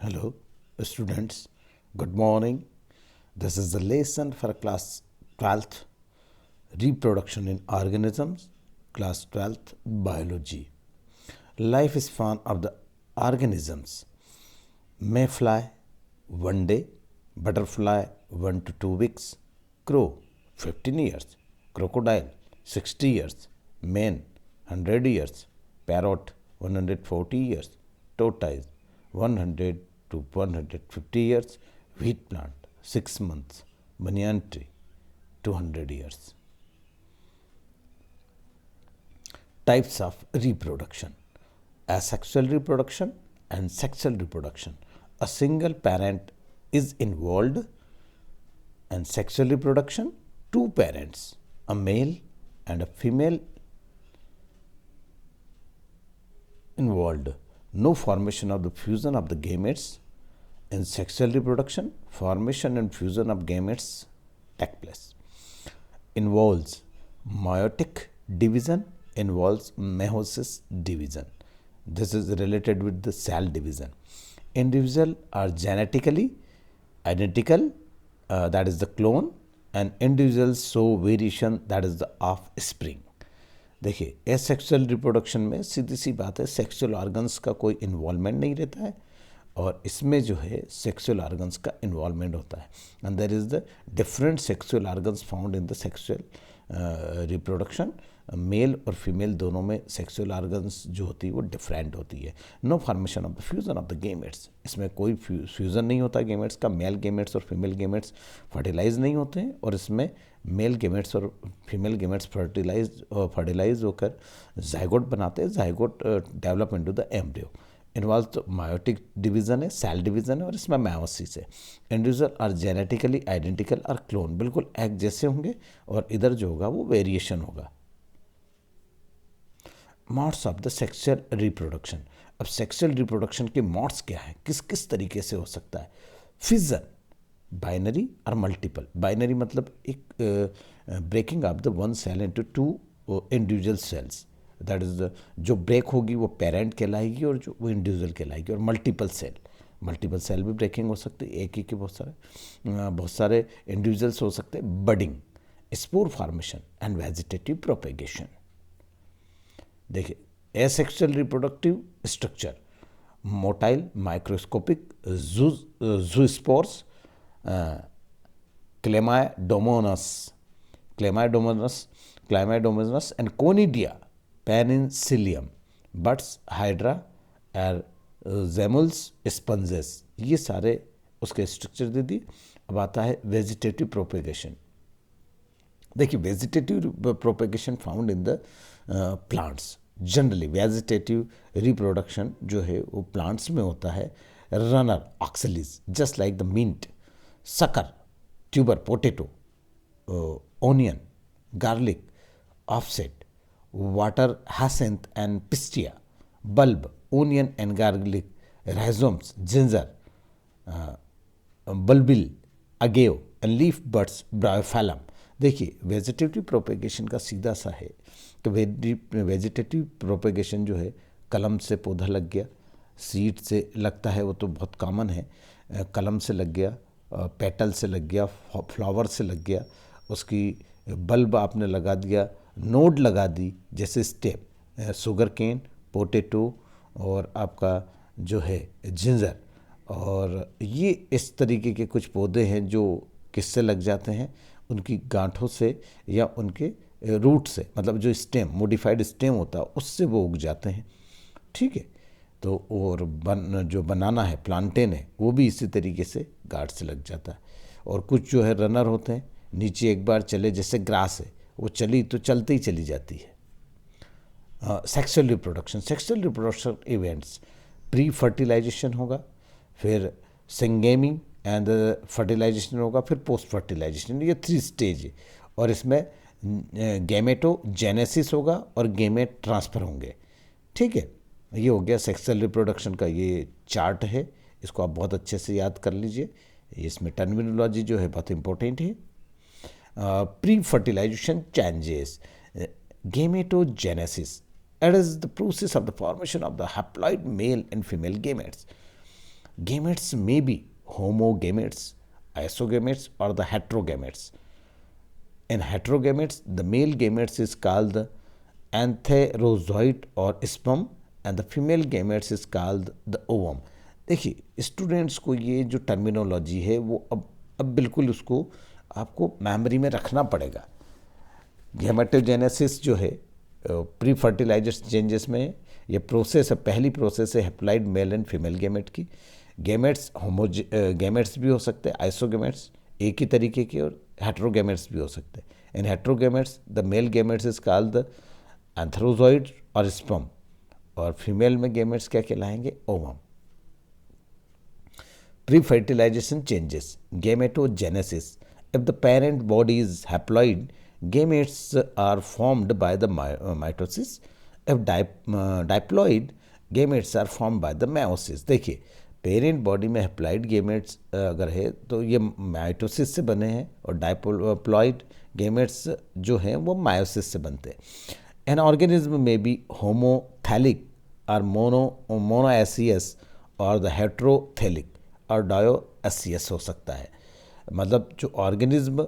Hello, students. Good morning. This is the lesson for class 12th, Reproduction in Organisms, class 12th, Biology. Life is fun of the organisms. Mayfly, 1 day. Butterfly, 1 to 2 weeks. Crow, 15 years. Crocodile, 60 years. Man, 100 years. Parrot, 140 years. Tortoise, 100 to 150 years. Wheat plant, 6 months. Banyan tree, 200 years. Types of reproduction: asexual reproduction and sexual reproduction. A single parent is involved, and sexual reproduction, two parents, a male and a female involved. No formation of the fusion of the gametes. In sexual reproduction, formation and fusion of gametes take place. Involves meiotic division, involves meiosis division. This is related with the cell division. Individuals are genetically identical, that is the clone, and individuals show variation, that is the offspring. देखिए asexual reproduction में सीधी सी बात है, sexual organs का कोई involvement नहीं रहता है, और इसमें जो है सेक्सुअल ऑर्गन्स का इन्वॉल्वमेंट होता है. And there is the different sexual organs found in the sexual reproduction. Male और फीमेल दोनों में सेक्सुअल ऑर्गन्स जो होती है वो डिफरेंट होती है. No formation of the fusion of the gametes. इसमें कोई फ्यूजन नहीं होता गेमेट्स का. मेल गेमेट्स और फीमेल गेमेट्स फर्टिलाइज नहीं होते हैं, और इसमें मेल गेमेट्स और फीमेल गेमेट्स फर्टिलाइज होकर जाइगोट बनाते हैं. Zygote develop into the embryo. Involve meiotic division है, सेल डिवीजन है, और इसमें मायोसिस है. इंडिविजुअल आर जेनेटिकली आइडेंटिकल और क्लोन, बिल्कुल एक जैसे होंगे, और इधर जो होगा वो वेरिएशन होगा. Modes of the sexual reproduction. अब सेक्सुअल रिप्रोडक्शन के मोड्स क्या हैं, किस किस तरीके से हो सकता है. फिजन, बाइनरी और मल्टीपल. बाइनरी मतलब एक breaking of the one cell into two individual cells, that is the जो ब्रेक होगी वो पेरेंट कहलाएगी, और जो वो इंडिविजुअल कहलाएगी. और मल्टीपल सेल भी ब्रेकिंग हो सकती है, एक ही के बहुत सारे इंडिविजुअल्स हो सकते हैं. Budding, spore formation and vegetative propagation. देखिए asexual reproductive structure: motile, microscopic, zoospores, Chlamydomonas and conidia, Penicillium, buds, hydra और जेमुल्स, स्पंजेस. ये सारे उसके स्ट्रक्चर दे दिए. अब आता है वेजिटेटिव प्रोपेगेशन. देखिए vegetative propagation found in the plants. Generally vegetative reproduction जो है वो प्लांट्स में होता है. Runner oxalis, just like the mint, sucker, tuber, potato, onion, garlic, offset, water hyacinth and pistia, bulb, onion and garlic, rhizomes, ginger, bulbil, agave and leaf buds, bryophyllum. देखिए vegetative propagation का सीधा सा है कि vegetative propagation जो है, कलम से पौधा लग गया, सीड से लगता है, वो तो बहुत कॉमन है. कलम से लग गया, पेटल से लग गया, फ्लावर से लग गया, उसकी बल्ब आपने लगा दिया, नोड लगा दी, जैसे स्टेम, शुगर केन, पोटैटो और आपका जो है जिंजर. और ये इस तरीके के कुछ पौधे हैं जो किससे लग जाते हैं, उनकी गांठों से या उनके रूट से, मतलब जो स्टेम, मॉडिफाइड स्टेम होता है उससे वो उग जाते हैं. ठीक है. तो और जो बनाना है, प्लांटेन है, वो भी इसी तरीके से गांठ से लग जाता है. और कुछ जो है रनर होते हैं, नीचे एक बार चले, जैसे ग्रास है, वो चली तो चलते ही चली जाती है. Sexual reproduction events: pre fertilization होगा, फिर सिंगेमिंग एंड फर्टिलाइजेशन होगा, फिर पोस्ट फर्टिलाइजेशन. ये 3 स्टेज है, और इसमें गैमेटोजेनेसिस होगा और गैमेट ट्रांसफ़र होंगे. ठीक है. ये हो गया सेक्सुअल रिप्रोडक्शन का ये चार्ट है, इसको आप बहुत अच्छे से याद कर लीजिए. इसमें टर्मिनोलॉजी जो है बहुत इंपॉर्टेंट है. Pre fertilization changes, gametogenesis. It is the process of the formation of the haploid male and female gametes. gametes may be homogametes, isogametes or the heterogametes. In heterogametes, the male gametes is called the antherozoid or sperm and the female gametes is called the ovum. देखिए students को ये जो terminology है वो अब बिल्कुल उसको आपको मेमोरी में रखना पड़ेगा। गैमेटोजेनेसिस जो है प्री फर्टिलाइजेशन चेंजेस में ये प्रोसेस है, पहली प्रोसेस है haploid mail and female gamete की। गैमेट्स गैमेट्स भी हो सकते हैं, आइसोगैमेट्स एक ही तरीके के, और हेट्रोगैमेट्स भी हो सकते हैं। In heterogametes the male gametes is called the antherozoid और स्पर्म, और फीमेल में गैमेट्स क्या कहलाएंगे, ovum. Pre fertilization changes, gametogenesis, if the parent body is haploid, gametes are formed by the mitosis. If diploid, gametes are formed by the meiosis. देखिए parent body में haploid gametes अगर है तो ये mitosis से बने हैं, और डाइप्लॉइड गेमेट्स जो हैं वो मायोसिस से बनते हैं। एन ऑर्गेनिज्म में बी होमोथैलिक और मोनोएसियस और द हेट्रोथैलिक और डायोएसियस हो सकता है। मतलब जो ऑर्गेनिज्म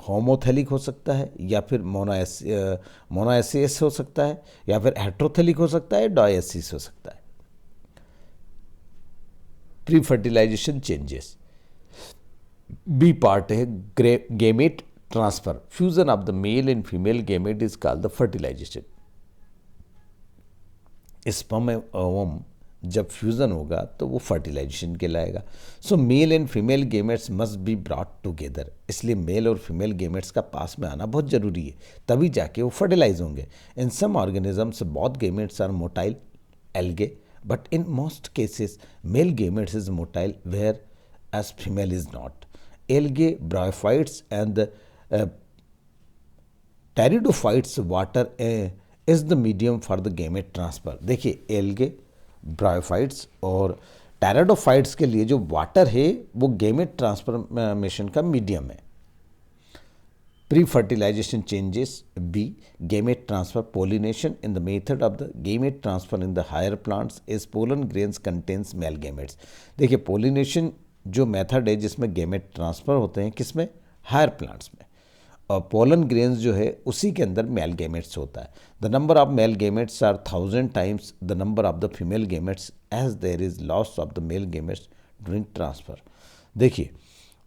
होमोथैलिक हो सकता है, या फिर मोनोएसियस हो सकता है, या फिर हेट्रोथैलिक हो सकता है, डायोएसियस हो सकता है। Pre fertilization changes, B part है gamete transfer, fusion of the male and female gamete is called the fertilization. Sperm and ovum जब फ्यूजन होगा तो वो फर्टिलाइजेशन कहलाएगा। So male and female gametes must be brought together, इसलिए male और female gametes का पास में आना बहुत जरूरी है, तभी जाके वो फर्टिलाइज होंगे। In some organisms both gametes are motile algae, but in most cases male gametes is motile whereas female is not. Algae, bryophytes and pteridophytes water is the medium for the gamete transfer. देखिए algae, bryophytes और pteridophytes के लिए जो water है वो gamete transformation का medium है। Pre fertilization changes, B gamete transfer, pollination in the method of the gamete transfer in the higher plants is pollen grains contains male gametes. देखिए pollination जो मेथड है जिसमें गेमेट ट्रांसफर होते हैं किसमें, higher plants में, और पोलन ग्रेन्स जो है उसी के अंदर मेल गेमेट्स होता है। The number of male gametes are 1000 times the number of the female gametes as there is loss of the male gametes during transfer. देखिए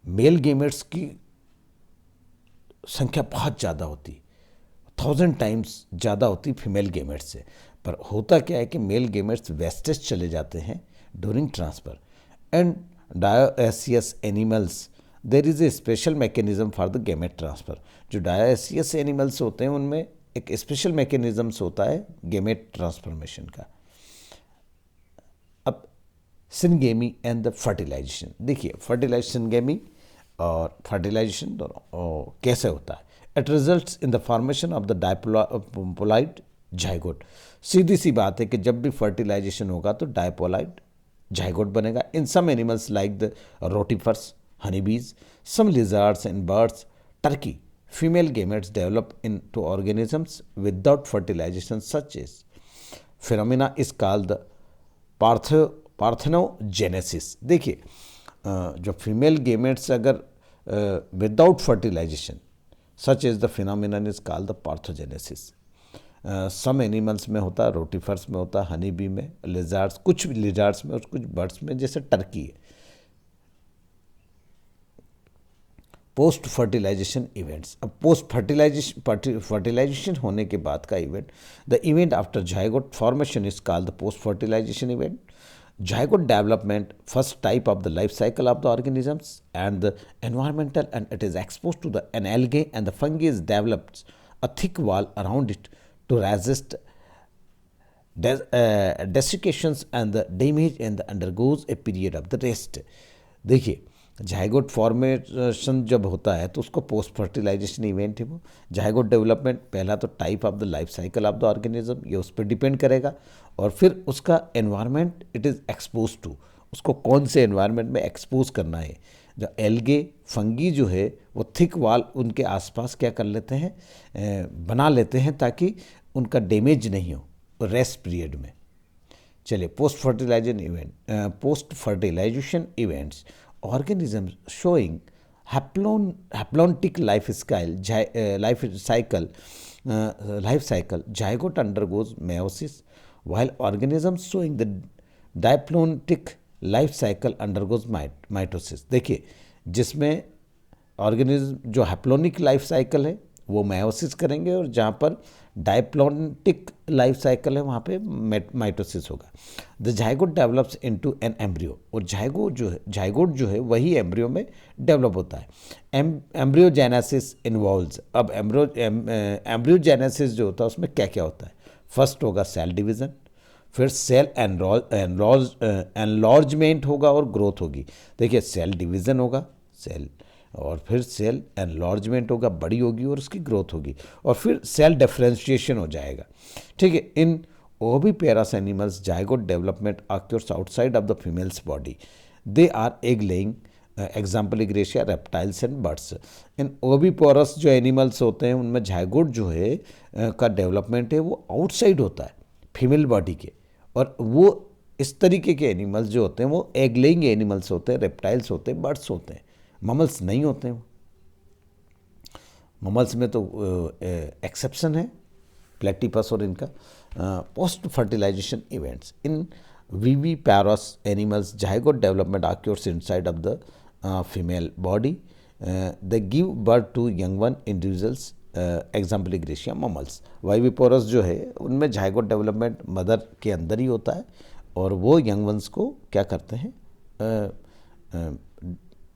मेल गेमेट्स की संख्या बहुत ज़्यादा होती, 1000 टाइम्स ज़्यादा होती फीमेल गेमेट्स से, पर होता क्या है कि मेल गेमेट्स वेस्टेज चले जाते हैं during transfer. And dioecious animals there is a special mechanism for the gamete transfer. जो डायोएसियस एनिमल्स होते हैं उनमें एक स्पेशल मैकेनिज्म्स होता है गेमेट ट्रांसफॉर्मेशन का। अब सिनगेमी एंड द फर्टिलाइजेशन, देखिए फर्टिलाइजेशन, सिनगेमी और फर्टिलाइजेशन दोनों कैसे होता है। It results in the formation of the diploid zygote. सीधी सी बात है कि जब भी फर्टिलाइजेशन होगा तो डायपोलॉइड जाइगोट बनेगा। In some animals like the rotifers, honeybees, some lizards and birds, turkey, female gametes develop into organisms without fertilization such as phenomena is called the parthenogenesis. देखिए जो फीमेल गेमेट्स अगर without fertilization such as the phenomenon is called the parthenogenesis. Some animals में होता है, rotifers में होता है, honey bee में, लिजार्ड्स, कुछ लिजार्ड्स में और कुछ बर्ड्स में, जैसे टर्की है। पोस्ट फर्टिलाइजेशन इवेंट्स, अब पोस्ट फर्टिलाइजेशन होने के बाद का event, the event after zygote formation is called the post fertilization event. Zygote development, first type of the life cycle of the organisms and the environmental, and it is exposed to an algae and the fungi is develops a thick wall around it to resist desiccations and the damage and undergoes a period of the rest. देखिए zygote formation जब होता है तो उसको post fertilization event है वो। Zygote development पहला तो type of the life cycle of the organism, ये उस पर डिपेंड करेगा, और फिर उसका environment it is expose to, उसको कौन से एनवायरनमेंट में एक्सपोज करना है। जो एल्गे फंगी जो है वो थिक वाल उनके आसपास क्या कर लेते हैं, बना लेते हैं ताकि उनका डैमेज नहीं हो रेस्ट पीरियड में। चलिए post fertilization events, organism showing haplontic life cycle zygote undergoes meiosis while organisms showing the diplontic life cycle undergoes mitosis. देखिए जिसमें ऑर्गेनिज्म जो हैप्लोनिक लाइफ साइकिल है वो मायोसिस करेंगे और जहाँ पर डायप्लोनिक लाइफ साइकिल है वहाँ पे माइटोसिस होगा। The zygote develops into an embryo, और जाइगोट जो है वही एम्ब्रियो में डेवलप होता है। एम्ब्रियोजेनेसिस इन्वॉल्व्स, अब एम्ब्रियोजेनेसिस जो होता है उसमें क्या क्या होता है? फर्स्ट होगा सेल डिवीज़न, फिर सेल एनलॉर्जमेंट होगा और ग्रोथ होगी। देखिए सेल डिवीज़न होगा, सेल, और फिर सेल एनलॉर्जमेंट होगा, बड़ी होगी और उसकी ग्रोथ होगी, और फिर सेल डिफरेंशिएशन हो जाएगा। ठीक है। In oviparous animals zygote development occurs outside of the female's body, they are egg laying example e gratia reptiles and birds. In oviparous जो एनिमल्स होते हैं उनमें जाइगोट जो है का डेवलपमेंट है वो आउटसाइड होता है फीमेल बॉडी के, और वो इस तरीके के एनिमल्स जो होते हैं वो एग लेइंग एनिमल्स होते हैं, रेप्टाइल्स होते हैं, बर्ड्स होते हैं, ममल्स नहीं होते हैं। ममल्स में तो एक्सेप्शन है प्लेटिपस और इनका। Post fertilization events in viviparous animals zygote development occurs inside of the female body, they give birth to young one individuals example e gratia mammals. Viviparous जो है उनमें जाइगोट डेवलपमेंट मदर के अंदर ही होता है और वो यंग वंस को क्या करते हैं,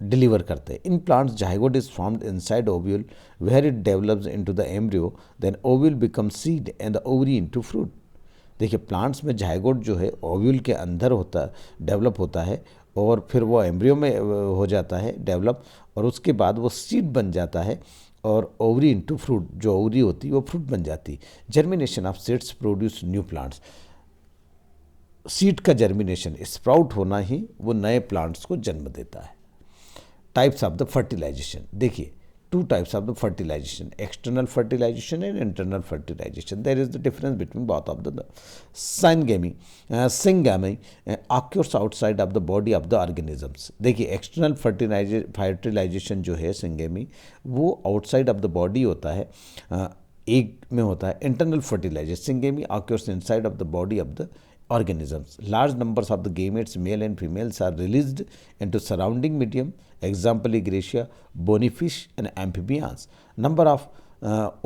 डिलीवर करते हैं। In plants zygote is formed inside ovule where it develops into the embryo, then ovule become seed and the ovary into fruit. देखिए प्लांट्स में जाइगोट जो है ओव्यूल के अंदर होता, डेवलप होता है और फिर वो एम्ब्रियो में हो जाता है डेवलप, और उसके बाद वो सीड बन जाता है और ओवरी इनटू फ्रूट, जो ओवरी होती है वो फ्रूट बन जाती है। Germination of seeds produce new plants, seed का जर्मिनेशन, स्प्राउट होना ही वो नए प्लांट्स को जन्म देता है। टाइप्स ऑफ द फर्टिलाइजेशन, देखिए two types of the fertilization, external fertilization and internal fertilization. There is the difference between both of the syngamy occurs outside of the body of the organisms. देखिए external fertilisation जो है syngamy वो outside of the body होता है, egg में होता है। Internal fertilization syngamy occurs inside of the body of the organisms. Large numbers of the gametes, male and females, are released into surrounding medium. Example, Egracia, bonyfish and amphibians. Number of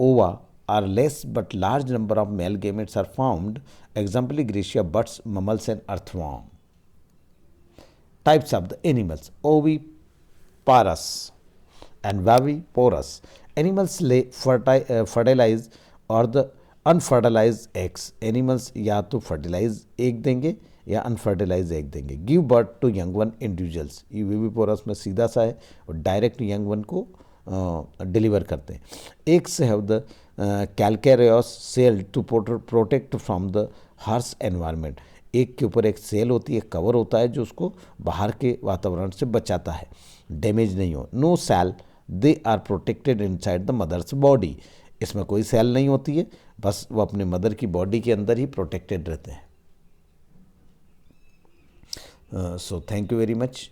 ova are less, but large number of male gametes are found. Example, Egracia, birds, mammals and earthworm. Types of the animals: oviparous and viviparous. Animals lay fertilize or the unfertilize eggs, animals या तो fertilize egg देंगे या unfertilize egg देंगे। Give birth to young one individuals, ये viviparous में सीधा सा है और डायरेक्ट यंग वन को डिलीवर करते हैं। Eggs have the calcareous shell to protect from the harsh environment. Egg के ऊपर एक सेल होती है, कवर होता है जो उसको बाहर के वातावरण से बचाता है, डैमेज नहीं हो। No shell, they are protected inside the mother's body. इसमें कोई सेल नहीं होती है, बस वो अपने मदर की बॉडी के अंदर ही प्रोटेक्टेड रहते हैं। So thank you very much.